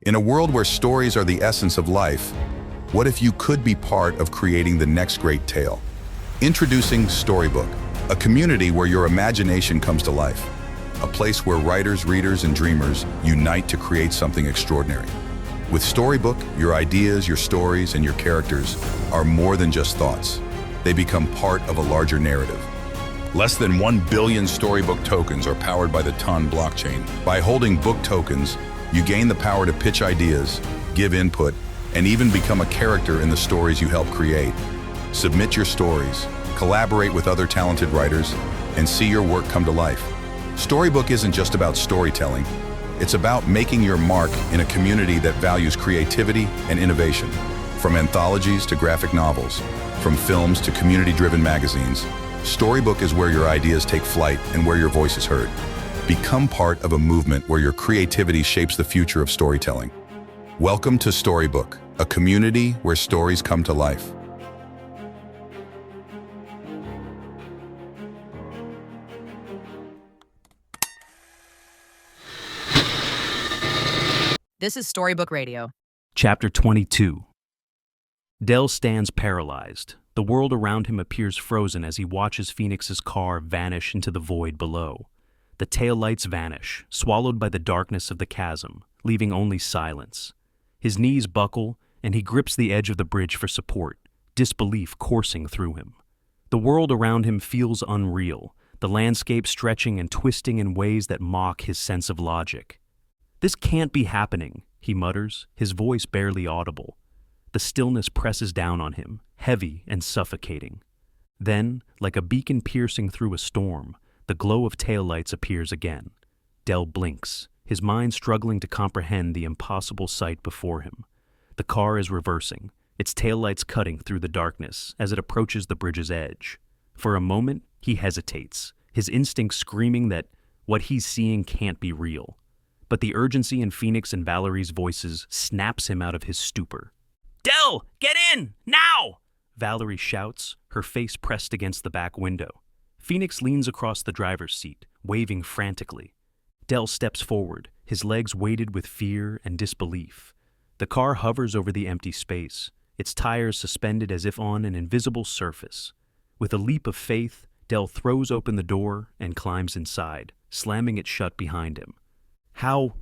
In a world where stories are the essence of life, what if you could be part of creating the next great tale? Introducing Storybook, a community where your imagination comes to life. A place where writers, readers, and dreamers unite to create something extraordinary. With Storybook, your ideas, your stories, and your characters are more than just thoughts. They become part of a larger narrative. Less than 1 billion Storybook tokens are powered by the Ton blockchain. By holding book tokens, you gain the power to pitch ideas, give input, and even become a character in the stories you help create. Submit your stories, collaborate with other talented writers, and see your work come to life. Storybook isn't just about storytelling. It's about making your mark in a community that values creativity and innovation. From anthologies to graphic novels, from films to community-driven magazines, Storybook is where your ideas take flight and where your voice is heard. Become part of a movement where your creativity shapes the future of storytelling. Welcome to Storybook, a community where stories come to life. This is Storybook Radio. Chapter 22. Del stands paralyzed. The world around him appears frozen as he watches Phoenix's car vanish into the void below. The taillights vanish, swallowed by the darkness of the chasm, leaving only silence. His knees buckle, and he grips the edge of the bridge for support, disbelief coursing through him. The world around him feels unreal, the landscape stretching and twisting in ways that mock his sense of logic. "This can't be happening," he mutters, his voice barely audible. The stillness presses down on him, heavy and suffocating. Then, like a beacon piercing through a storm, the glow of taillights appears again. Del blinks, his mind struggling to comprehend the impossible sight before him. The car is reversing, its taillights cutting through the darkness as it approaches the bridge's edge. For a moment, he hesitates, his instincts screaming that what he's seeing can't be real. But the urgency in Phoenix and Valerie's voices snaps him out of his stupor. "Del, get in, now!" Valerie shouts, her face pressed against the back window. Phoenix leans across the driver's seat, waving frantically. Del steps forward, his legs weighted with fear and disbelief. The car hovers over the empty space, its tires suspended as if on an invisible surface. With a leap of faith, Del throws open the door and climbs inside, slamming it shut behind him. How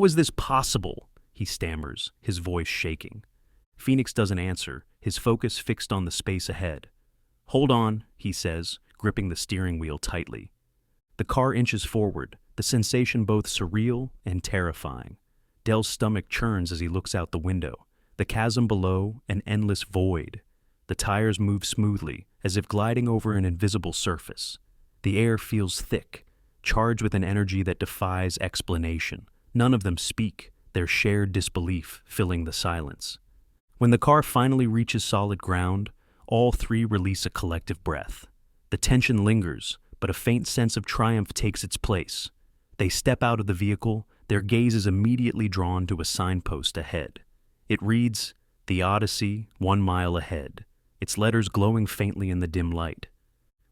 is this possible?" he stammers, his voice shaking. Phoenix doesn't answer, his focus fixed on the space ahead. "Hold on," he says, gripping the steering wheel tightly. The car inches forward, the sensation both surreal and terrifying. Del's stomach churns as he looks out the window, the chasm below an endless void. The tires move smoothly, as if gliding over an invisible surface. The air feels thick, charged with an energy that defies explanation. None of them speak, their shared disbelief filling the silence. When the car finally reaches solid ground, all three release a collective breath. The tension lingers, but a faint sense of triumph takes its place. They step out of the vehicle, their gaze is immediately drawn to a signpost ahead. It reads, "The Odyssey, 1 mile ahead," its letters glowing faintly in the dim light.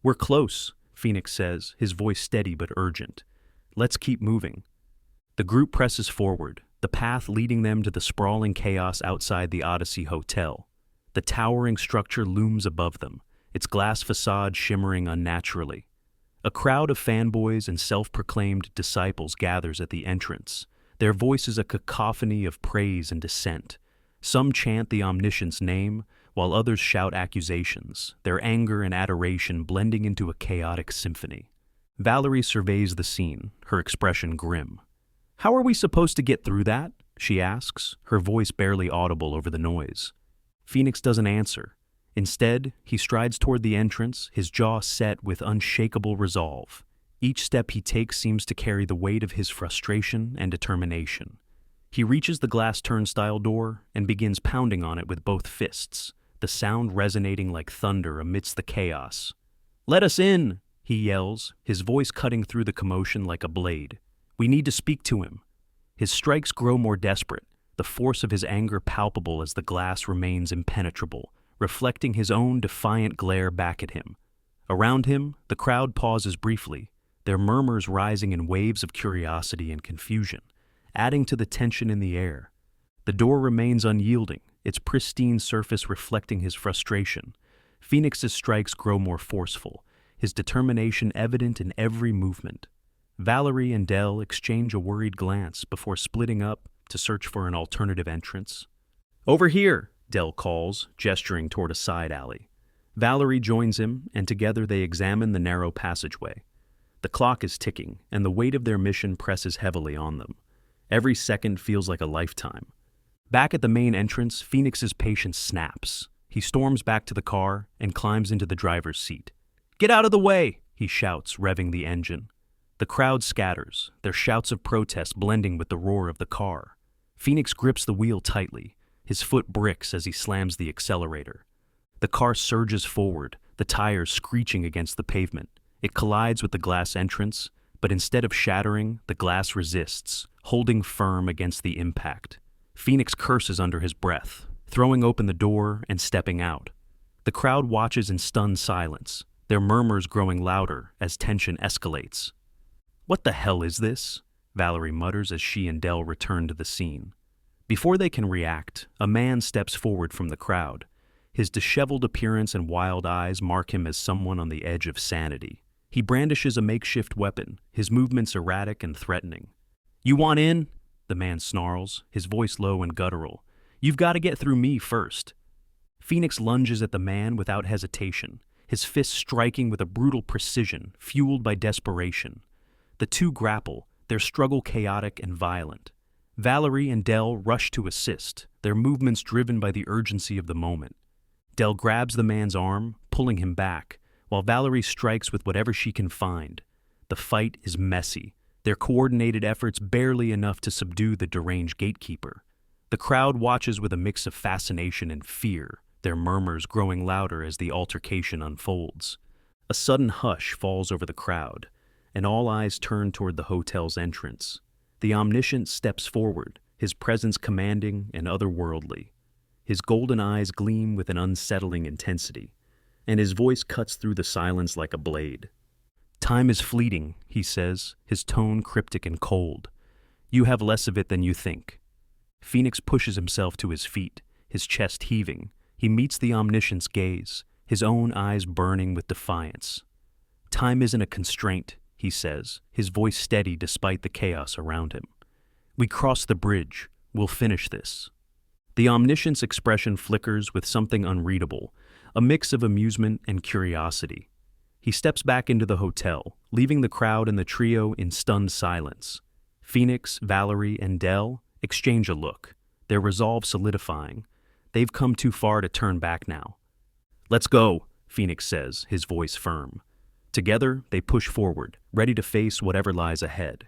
"We're close," Phoenix says, his voice steady but urgent. "Let's keep moving." The group presses forward, the path leading them to the sprawling chaos outside the Odyssey Hotel. The towering structure looms above them, its glass facade shimmering unnaturally. A crowd of fanboys and self-proclaimed disciples gathers at the entrance, their voices a cacophony of praise and dissent. Some chant the omniscient's name, while others shout accusations, their anger and adoration blending into a chaotic symphony. Valerie surveys the scene, her expression grim. "How are we supposed to get through that?" she asks, her voice barely audible over the noise. Phoenix doesn't answer. Instead, he strides toward the entrance, his jaw set with unshakable resolve. Each step he takes seems to carry the weight of his frustration and determination. He reaches the glass turnstile door and begins pounding on it with both fists, the sound resonating like thunder amidst the chaos. "Let us in," he yells, his voice cutting through the commotion like a blade. "We need to speak to him." His strikes grow more desperate, the force of his anger palpable as the glass remains impenetrable, reflecting his own defiant glare back at him. Around him, the crowd pauses briefly, their murmurs rising in waves of curiosity and confusion. adding to the tension in the air. The door remains unyielding, its pristine surface reflecting his frustration. Phoenix's strikes grow more forceful, his determination evident in every movement. Valerie and Dell exchange a worried glance before splitting up to search for an alternative entrance. "Over here," Dell calls, gesturing toward a side alley. Valerie joins him, and together they examine the narrow passageway. The clock is ticking, and the weight of their mission presses heavily on them. Every second feels like a lifetime. Back at the main entrance, Phoenix's patience snaps. He storms back to the car and climbs into the driver's seat. "Get out of the way!" he shouts, revving the engine. The crowd scatters, their shouts of protest blending with the roar of the car. Phoenix grips the wheel tightly. His foot bricks as he slams the accelerator. The car surges forward, the tires screeching against the pavement. It collides with the glass entrance, but instead of shattering, the glass resists, holding firm against the impact. Phoenix curses under his breath, throwing open the door and stepping out. The crowd watches in stunned silence, their murmurs growing louder as tension escalates. "What the hell is this?" Valerie mutters as she and Dell return to the scene. Before they can react, a man steps forward from the crowd. His disheveled appearance and wild eyes mark him as someone on the edge of sanity. He brandishes a makeshift weapon, his movements erratic and threatening. "You want in?" the man snarls, his voice low and guttural. "You've got to get through me first." Phoenix lunges at the man without hesitation, his fists striking with a brutal precision, fueled by desperation. The two grapple, their struggle chaotic and violent. Valerie and Dell rush to assist, their movements driven by the urgency of the moment. Dell grabs the man's arm, pulling him back, while Valerie strikes with whatever she can find. The fight is messy, their coordinated efforts barely enough to subdue the deranged gatekeeper. The crowd watches with a mix of fascination and fear, their murmurs growing louder as the altercation unfolds. A sudden hush falls over the crowd, and all eyes turn toward the hotel's entrance. The omniscient steps forward, his presence commanding and otherworldly. His golden eyes gleam with an unsettling intensity, and his voice cuts through the silence like a blade. "Time is fleeting," he says, his tone cryptic and cold. "You have less of it than you think." Phoenix pushes himself to his feet, his chest heaving. He meets the omniscient's gaze, his own eyes burning with defiance. "Time isn't a constraint," he says, his voice steady despite the chaos around him. "We cross the bridge. We'll finish this." The omniscient's expression flickers with something unreadable, a mix of amusement and curiosity. He steps back into the hotel, leaving the crowd and the trio in stunned silence. Phoenix, Valerie, and Dell exchange a look, their resolve solidifying. They've come too far to turn back now. "Let's go," Phoenix says, his voice firm. Together, they push forward, ready to face whatever lies ahead.